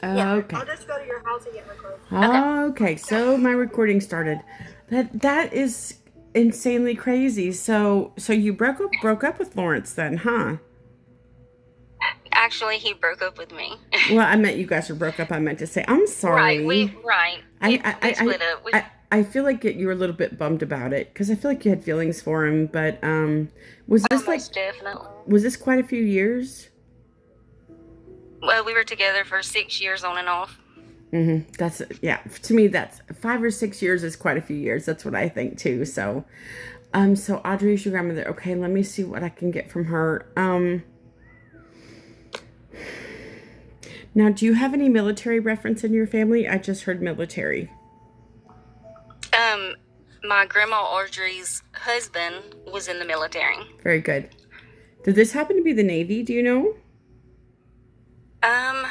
Yeah, Okay. I'll just go to your house and get my clothes. Okay. Okay, so my recording started. That is insanely crazy. So you broke up with Lawrence then, huh? Actually, he broke up with me. Well, I meant you guys were broke up. I meant to say I'm Right. sorry. Right. I We split up. I I feel like you were a little bit bummed about it because I feel like you had feelings for him. But was this like Most definitely. was this quite a few years? Well, we were together for 6 years on and off. That's yeah. To me, that's 5 or 6 years is quite a few years. That's what I think too. So Audrey is your grandmother. Okay, let me see what I can get from her. Now, do you have any military reference in your family? I just heard military. Um, my grandma Audrey's husband was in the military. Very good. Did this happen to be the Navy? Do you know? Um,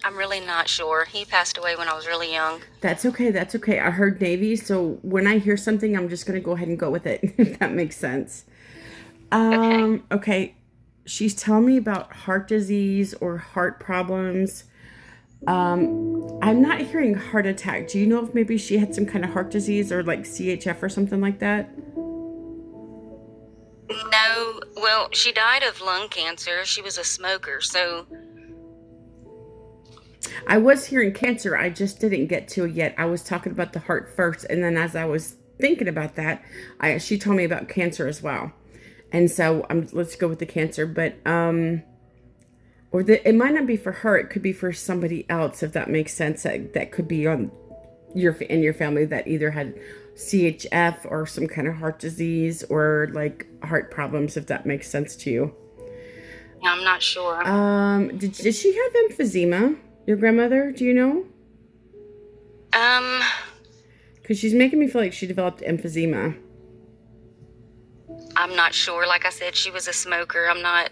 I'm really not sure. He passed away when I was really young. That's okay. That's okay. I heard Navy, so when I hear something, I'm just gonna go ahead and go with it. If that makes sense. Okay. Okay. She's telling me about heart disease or heart problems. I'm not hearing heart attack. Do you know if maybe she had some kind of heart disease or like CHF or something like that? No, well, she died of lung cancer. She was a smoker, so I was hearing cancer. I just didn't get to it yet. I was talking about the heart first, and then as I was thinking about that, I she told me about cancer as well. And so let's go with the cancer, but it might not be for her. It could be for somebody else, if that makes sense. That could be on your family that either had CHF or some kind of heart disease or like heart problems, if that makes sense to you. I'm not sure. Did she have emphysema? Your grandmother? Do you know? Um, Because she's making me feel like she developed emphysema. I'm not sure. Like I said, she was a smoker. I'm not.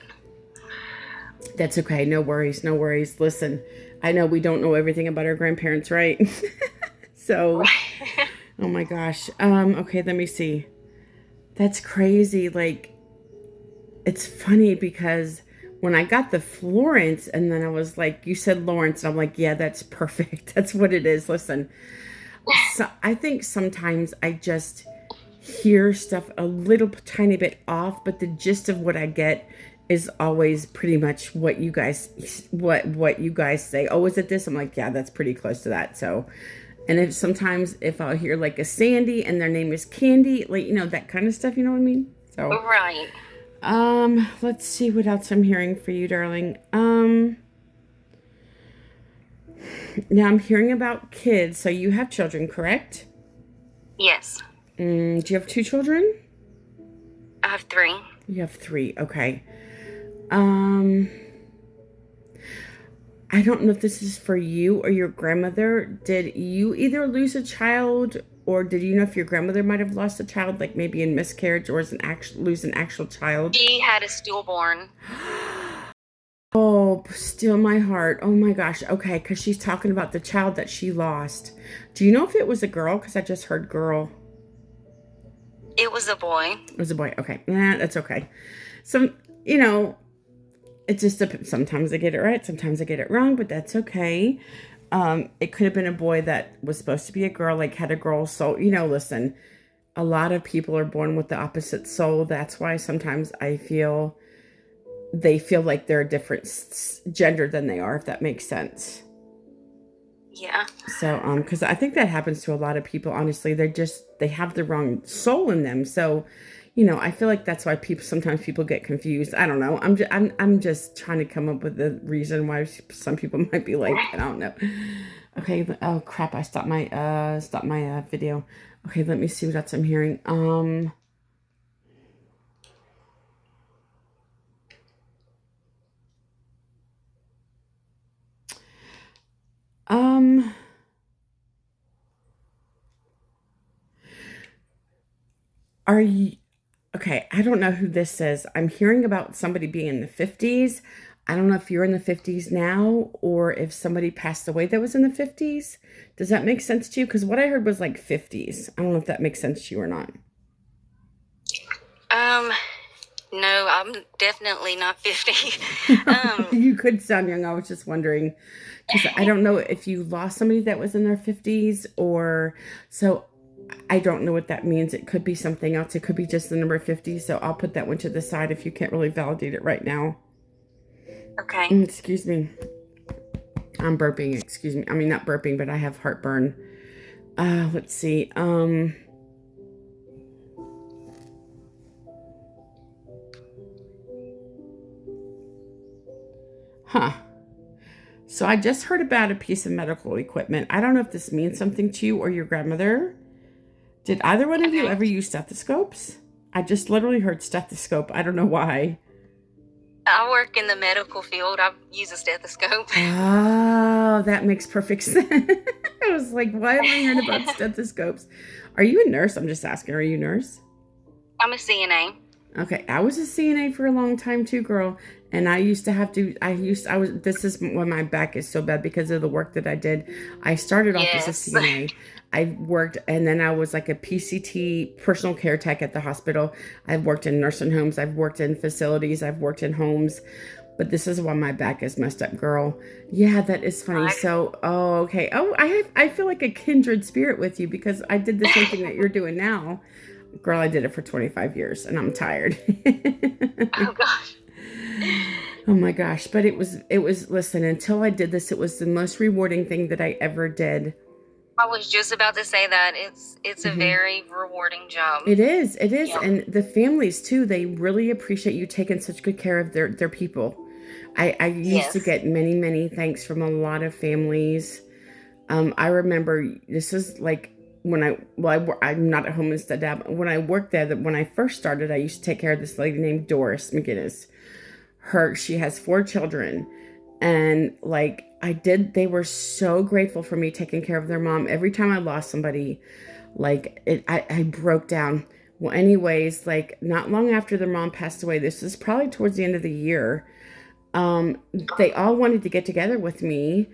That's okay. No worries. No worries. Listen, I know we don't know everything about our grandparents, right? So, oh my gosh. Okay, let me see. That's crazy. Like, it's funny because when I got the Florence and then I was like, you said Lawrence, and I'm like, yeah, that's perfect. That's what it is. Listen, so I think sometimes I just hear stuff a little tiny bit off, but the gist of what I get is always pretty much what you guys say. Oh, is it this? I'm like, yeah, that's pretty close to that. So, and if I'll hear like a Sandy and their name is Candy, like that kind of stuff, you know what I mean? So, Right. let's see what else I'm hearing for you, darling. Now I'm hearing about kids. So you have children, correct? Yes. Do you have two children? I have three. You have three. Okay. Um, I don't know if this is for you or your grandmother. Did you either lose a child, or did you know if your grandmother might have lost a child, like maybe in miscarriage, or lose an actual child? She had a stillborn. Oh, still my heart. Oh my gosh. Okay, because she's talking about the child that she lost. Do you know if it was a girl? Because I just heard girl. It was a boy. It was a boy. Okay. Nah, that's okay. So, you know, it just depends. Sometimes I get it right, sometimes I get it wrong, but that's okay. It could have been a boy that was supposed to be a girl, like had a girl soul. Listen, a lot of people are born with the opposite soul. That's why sometimes I feel they feel like they're a different gender than they are, if that makes sense. Yeah. So, because I think that happens to a lot of people. Honestly, they have the wrong soul in them. So, I feel like that's why sometimes people get confused. I don't know. I'm just trying to come up with the reason why some people might be like, I don't know. Okay. Oh crap! I stopped my video. Okay, let me see what else I'm hearing. Um. Are you okay? I don't know who this is. I'm hearing about somebody being in the 50s. I don't know if you're in the 50s now or if somebody passed away that was in the 50s. Does that make sense to you? Because what I heard was like 50s. I don't know if that makes sense to you or not. Um, No, I'm definitely not 50. You could sound young. I was just wondering because I don't know if you lost somebody that was in their 50s or so. I don't know what that means. It could be something else. It could be just the number 50. So I'll put that one to the side if you can't really validate it right now. Okay. Excuse me. I'm burping. Excuse me. I mean, not burping, but I have heartburn. Let's see. Huh. So I just heard about a piece of medical equipment. I don't know if this means something to you or your grandmother. Did either one of you ever use stethoscopes? I just literally heard stethoscope. I don't know why. I work in the medical field. I use a stethoscope. Oh, that makes perfect sense. I was like, why am I hearing about stethoscopes? Are you a nurse? I'm just asking. Are you a nurse? I'm a CNA. Okay, I was a CNA for a long time too, girl. And I used to have to, this is when my back is so bad because of the work that I did. I started off as a CNA. I worked, and then I was like a PCT, personal care tech at the hospital. I've worked in nursing homes. I've worked in facilities. I've worked in homes. But this is why my back is messed up, girl. Yeah, that is funny. So, okay. Oh, I feel like a kindred spirit with you because I did the same thing that you're doing now. Girl, I did it for 25 years and I'm tired. Oh gosh. Oh my gosh. But it was, listen, until I did this, it was the most rewarding thing that I ever did. I was just about to say that it's a very rewarding job. It is. Yeah. And the families too, they really appreciate you taking such good care of their people. I used to get many thanks from a lot of families. I remember this is like when I'm not at home instead of when I worked there, that when I first started, I used to take care of this lady named Doris McGinnis. She has 4 children, and like they were so grateful for me taking care of their mom. Every time I lost somebody, like I broke down. Well, anyways, like not long after their mom passed away, this is probably towards the end of the year, they all wanted to get together with me.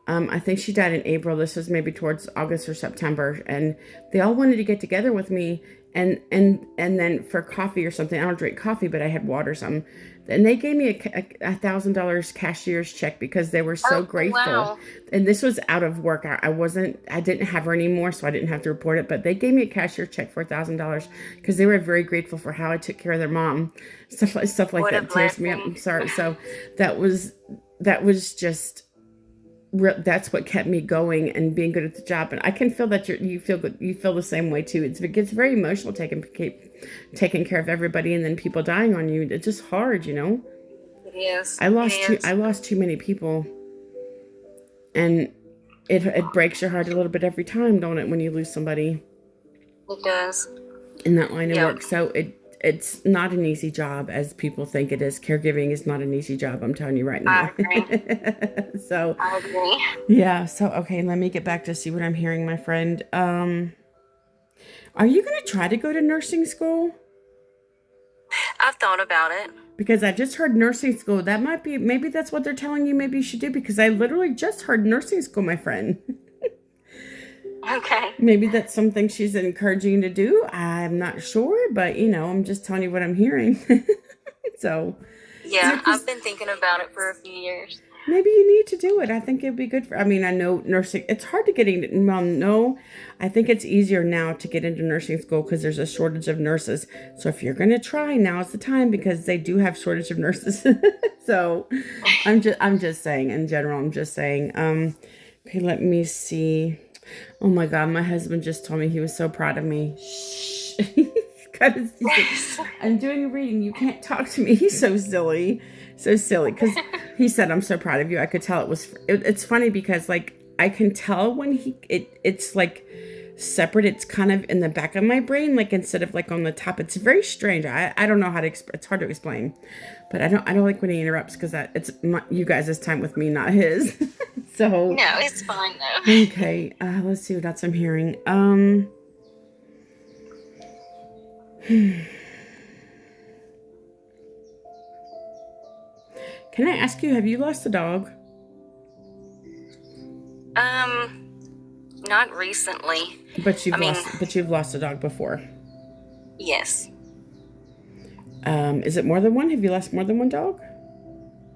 I think she died in April. This was maybe towards August or September, and they all wanted to get together with me and then for coffee or something. I don't drink coffee, but I had water some. And they gave me a $1,000 cashier's check because they were so grateful. Wow. And this was out of work. I didn't have her anymore, so I didn't have to report it. But they gave me a cashier's check for $1,000 because they were very grateful for how I took care of their mom. Stuff like that tears me up. I'm sorry. So that was just. That's what kept me going and being good at the job. And I can feel that you feel good. You feel the same way too. It gets very emotional taking care of everybody and then people dying on you. It's just hard, you know. It is. I lost too many people, and it breaks your heart a little bit every time, don't it? When you lose somebody. It does. In that line of work, so it's not an easy job as people think it is. Caregiving is not an easy job. I'm telling you right now. I agree. So I agree. Yeah. So, okay, let me get back to see what I'm hearing, my friend. Are you going to try to go to nursing school? I've thought about it. Because I just heard nursing school. That maybe that's what they're telling you maybe you should do, because I literally just heard nursing school, my friend. Okay. Maybe that's something she's encouraging you to do. I'm not sure, but I'm just telling you what I'm hearing. So. Yeah, I've been thinking about it for a few years. Maybe you need to do it. I think it'd be good I know nursing, it's hard to get into, no, I think it's easier now to get into nursing school because there's a shortage of nurses. So if you're going to try, now's the time, because they do have shortage of nurses. So I'm just saying in general, okay, let me see. Oh my God, my husband just told me he was so proud of me. Shh. I'm doing a reading. You can't talk to me. He's so silly. So silly. Because he said, I'm so proud of you. I could tell it's funny because like I can tell when it's like separate. It's kind of in the back of my brain, like instead of like on the top. It's very strange. I don't know how to it's hard to explain. But I don't like when he interrupts, because it's you guys' time with me, not his. So no, it's fine though. Okay, let's see what else I'm hearing. Can I ask you, have you lost a dog? Not recently. But you've lost a dog before. Yes. Is it more than one? Have you lost more than one dog?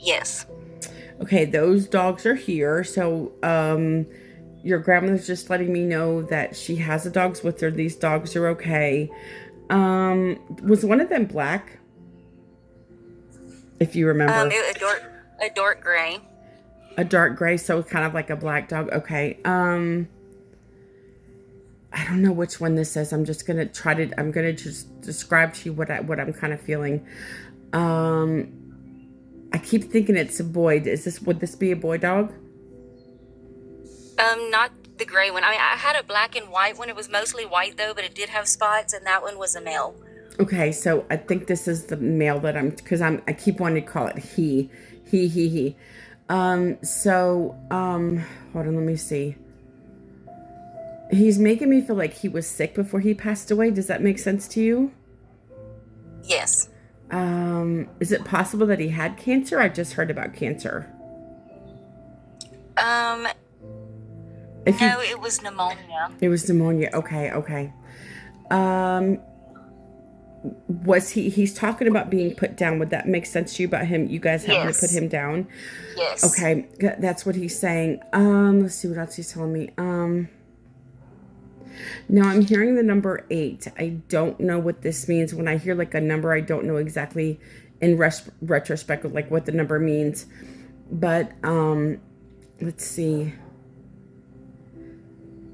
Yes. Okay, those dogs are here. So, your grandmother's just letting me know that she has the dogs with her. These dogs are okay. Was one of them black? If you remember. A dark gray. A dark gray, so kind of like a black dog. Okay. I don't know which one this is. I'm gonna just describe to you what I'm kind of feeling. I keep thinking it's a boy. Would this be a boy dog? Not the gray one. I mean, I had a black and white one. It was mostly white though, but it did have spots, and that one was a male. Okay, so I think this is the male that I keep wanting to call it he. Hold on, let me see. He's making me feel like he was sick before he passed away. Does that make sense to you? Yes. Is it possible that he had cancer? I just heard about cancer. No, it was pneumonia. It was pneumonia. Okay. Was he's talking about being put down. Would that make sense to you about him? You guys having to put him down? Yes. Okay, that's what he's saying. Let's see what else he's telling me. Now I'm hearing the number 8. I don't know what this means. When I hear like a number, I don't know exactly in retrospect like what the number means. But let's see.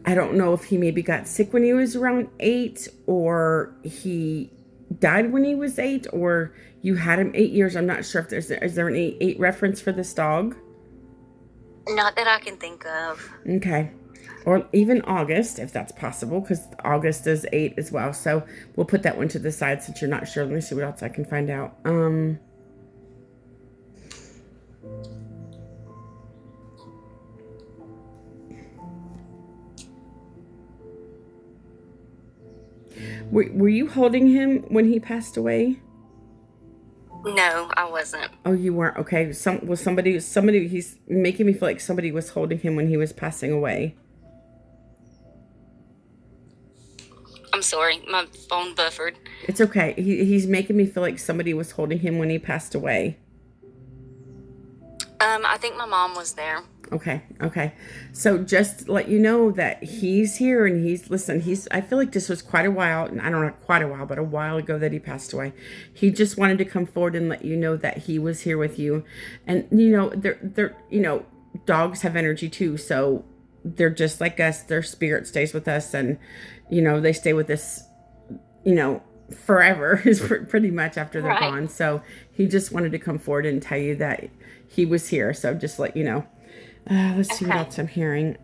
I don't know if he maybe got sick when he was around 8, or he died when he was 8, or you had him 8 years. I'm not sure if is there an 8 reference for this dog? Not that I can think of. Okay. Or even August, if that's possible, because August is 8 as well. So we'll put that one to the side since you're not sure. Let me see what else I can find out. Were you holding him when he passed away? No, I wasn't. Oh, you weren't. Okay. Somebody. He's making me feel like somebody was holding him when he was passing away. I'm sorry, my phone buffered. It's okay. He's making me feel like somebody was holding him when he passed away. I think my mom was there. Okay. So just to let you know that he's here and I feel like this was quite a while, and I don't know, quite a while, but a while ago that he passed away. He just wanted to come forward and let you know that he was here with you. And dogs have energy too, so they're just like us. Their spirit stays with us, and they stay with us, forever is pretty much after they're gone. So he just wanted to come forward and tell you that he was here. So just let you know. Let's see what else I'm hearing.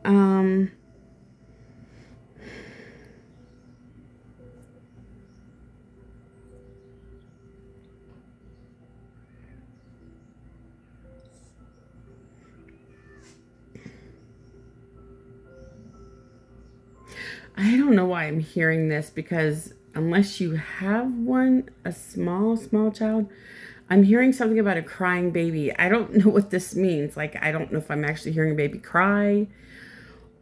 I don't know why I'm hearing this, because unless you have a small child, I'm hearing something about a crying baby. I don't know what this means. Like, I don't know if I'm actually hearing a baby cry,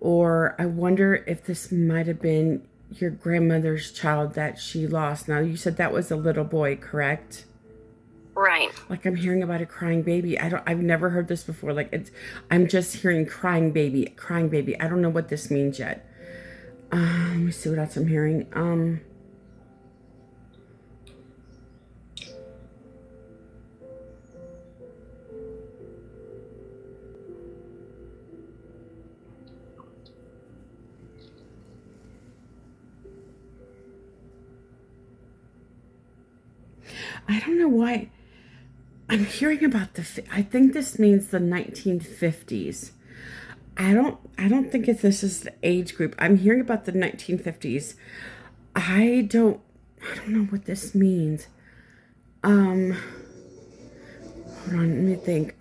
or I wonder if this might have been your grandmother's child that she lost. Now, you said that was a little boy, correct? Right. Like, I'm hearing about a crying baby. I've never heard this before. Like, I'm just hearing crying baby. I don't know what this means yet. Let me see what else I'm hearing. I don't know why I'm hearing about I think this means the 1950s. I don't think this is the age group. I'm hearing about the 1950s. I don't know what this means. Hold on, let me think.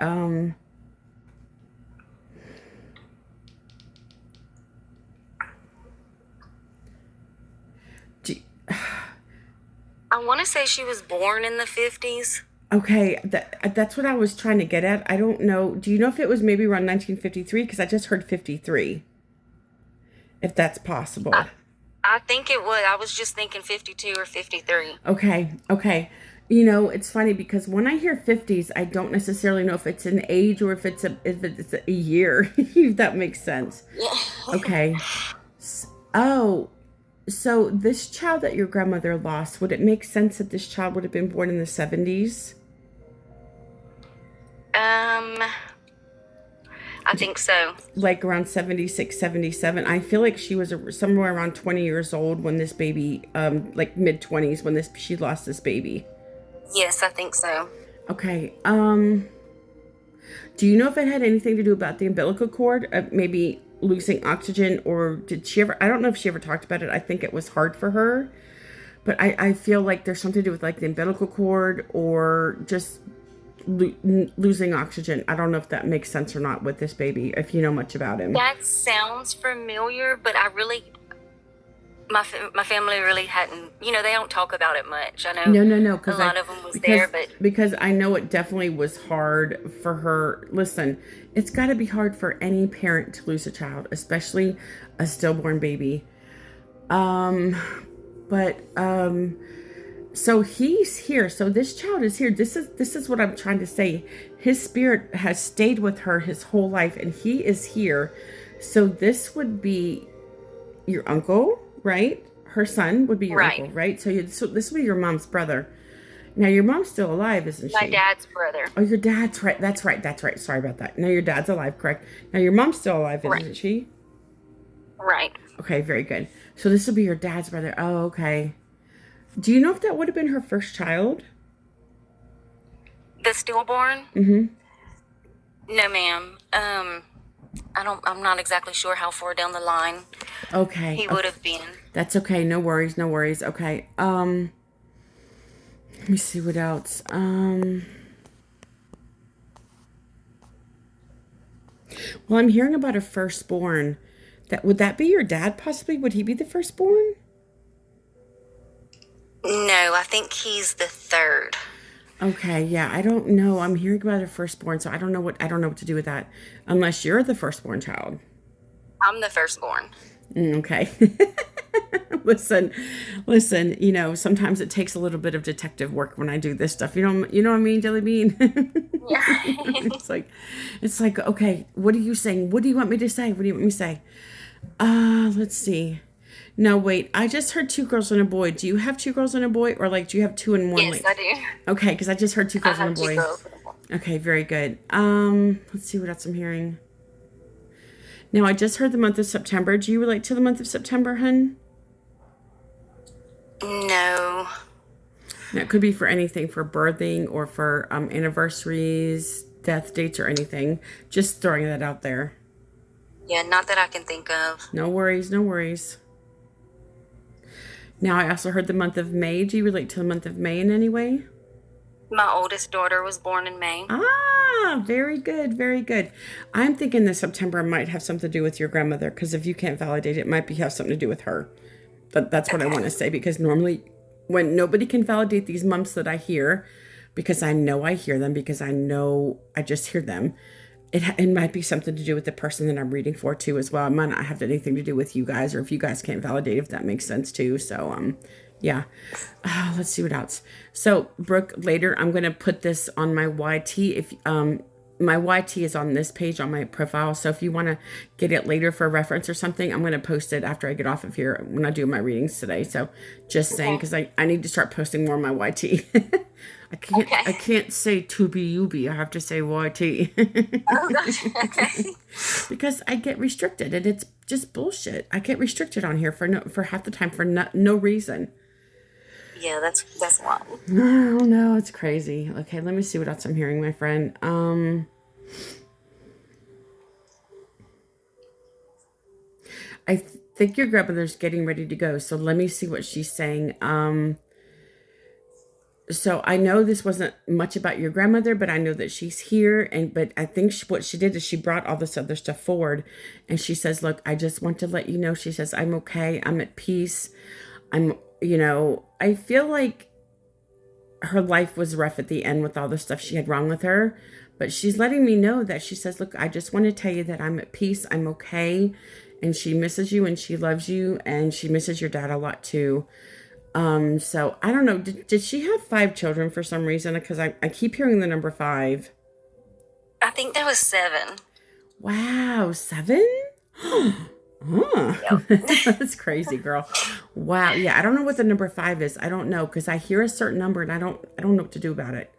I want to say she was born in the 50s. Okay, that's what I was trying to get at. I don't know. Do you know if it was maybe around 1953? Because I just heard 53. If that's possible. I think it was. I was just thinking 52 or 53. Okay. You know, it's funny because when I hear 50s, I don't necessarily know if it's an age or if it's a year. If that makes sense. Yeah. Okay. Oh, so this child that your grandmother lost, would it make sense that this child would have been born in the 70s? I think so. Like around 76, 77. I feel like she was somewhere around 20 years old when this baby, like mid 20s when she lost this baby. Yes, I think so. Okay. Do you know if it had anything to do about the umbilical cord? Maybe losing oxygen, or did she ever? I don't know if she ever talked about it. I think it was hard for her, but I feel like there's something to do with like the umbilical cord or just losing oxygen. I don't know if that makes sense or not with this baby. If you know much about him. That sounds familiar, but I really, my family really hadn't. You know, they don't talk about it much. I know. No. A lot of them was there, but because I know it definitely was hard for her. Listen, it's got to be hard for any parent to lose a child, especially a stillborn baby. So he's here. So this child is here. This is what I'm trying to say. His spirit has stayed with her his whole life, and he is here. So this would be your uncle, right? Her son would be your Right. uncle, right? So this would be your mom's brother. Now your mom's still alive, isn't she? my dad's brother. Oh, your dad's right. That's right. Sorry about that. No, your dad's alive, correct? Now your mom's still alive, isn't Right. she? Right. Okay, very good. So this will be your dad's brother. Oh, okay. Do you know if that would have been her first child? The stillborn? Mm-hmm. No, ma'am. I'm not exactly sure how far down the line Okay. he would have been. That's okay. No worries. Okay. Let me see what else. Well, I'm hearing about a firstborn. Would that be your dad possibly? Would he be the firstborn? No, I think he's the third. Okay, yeah, I don't know. I'm hearing about a firstborn, so I don't know what to do with that unless you're the firstborn child. I'm the firstborn. Okay. Listen, you know, sometimes it takes a little bit of detective work when I do this stuff. You know what I mean, Jelly Bean? Yeah. It's like, okay, what are you saying? What do you want me to say? What do you want me to say? Let's see. No, wait, I just heard 2 girls and a boy. Do you have 2 girls and a boy, or like do you have 2 and 1? Yes, I do. Okay, because I just heard 2 I girls have and a two boy. girls. Okay, very good. Let's see what else I'm hearing. Now, I just heard the month of September. Do you relate to the month of September, hun? No. Now, it could be for anything, for birthing or for anniversaries, death dates, or anything. Just throwing that out there. Yeah, not that I can think of. No worries. Now, I also heard the month of May. Do you relate to the month of May in any way? My oldest daughter was born in May. Ah, very good. I'm thinking that September might have something to do with your grandmother, because if you can't validate it, it might have something to do with her. That's what I want to say, because normally when nobody can validate these months that I hear, because I know I hear them, because I know I just hear them, it might be something to do with the person that I'm reading for too as well. It might not have anything to do with you guys, or if you guys can't validate, if that makes sense too. So yeah. Let's see what else. So Brooke, later I'm gonna put this on my YT. If my YT is on this page on my profile, so if you want to get it later for reference or something, I'm gonna post it after I get off of here when I do my readings today. So just saying, because I need to start posting more on my YT. I can't say to be you be. I have to say YT. Oh, gotcha. Okay. Because I get restricted, and it's just bullshit. I get restricted on here for half the time for no reason. Yeah, that's wild. Oh no, it's crazy. Okay, let me see what else I'm hearing, my friend. I think your grandmother's getting ready to go, so let me see what she's saying. So I know this wasn't much about your grandmother, but I know that she's here, but I think what she did is she brought all this other stuff forward, and she says, "Look, I just want to let you know." She says, "I'm okay. I'm at peace. I feel like her life was rough at the end with all the stuff she had wrong with her, but she's letting me know that she says, look, I just want to tell you that I'm at peace. I'm okay." And she misses you, and she loves you, and she misses your dad a lot too. So I don't know. Did she have 5 children for some reason? Because I keep hearing the number 5. I think there was 7. Wow, 7? Huh. That's crazy, girl. Wow. Yeah, I don't know what the number 5 is. I don't know because I hear a certain number and I don't know what to do about it.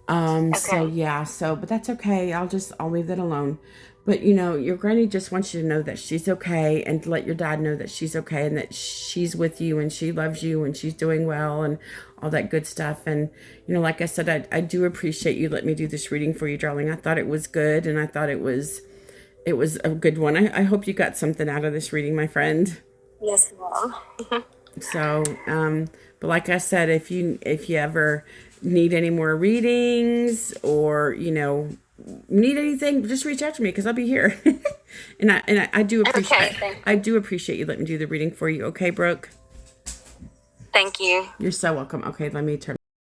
So Okay. yeah, but that's okay. I'll leave that alone. But your granny just wants you to know that she's okay and to let your dad know that she's okay and that she's with you and she loves you and she's doing well and all that good stuff. And, like I said, I do appreciate you letting me do this reading for you, darling. I thought it was good and I thought it was a good one. I hope you got something out of this reading, my friend. Yes, Mom. So, but like I said, if you ever need any more readings or need anything, just reach out to me because I'll be here. and I do appreciate Okay. I do appreciate you letting me do the reading for you. Okay, Brooke. Thank you. You're so welcome. Okay, let me turn.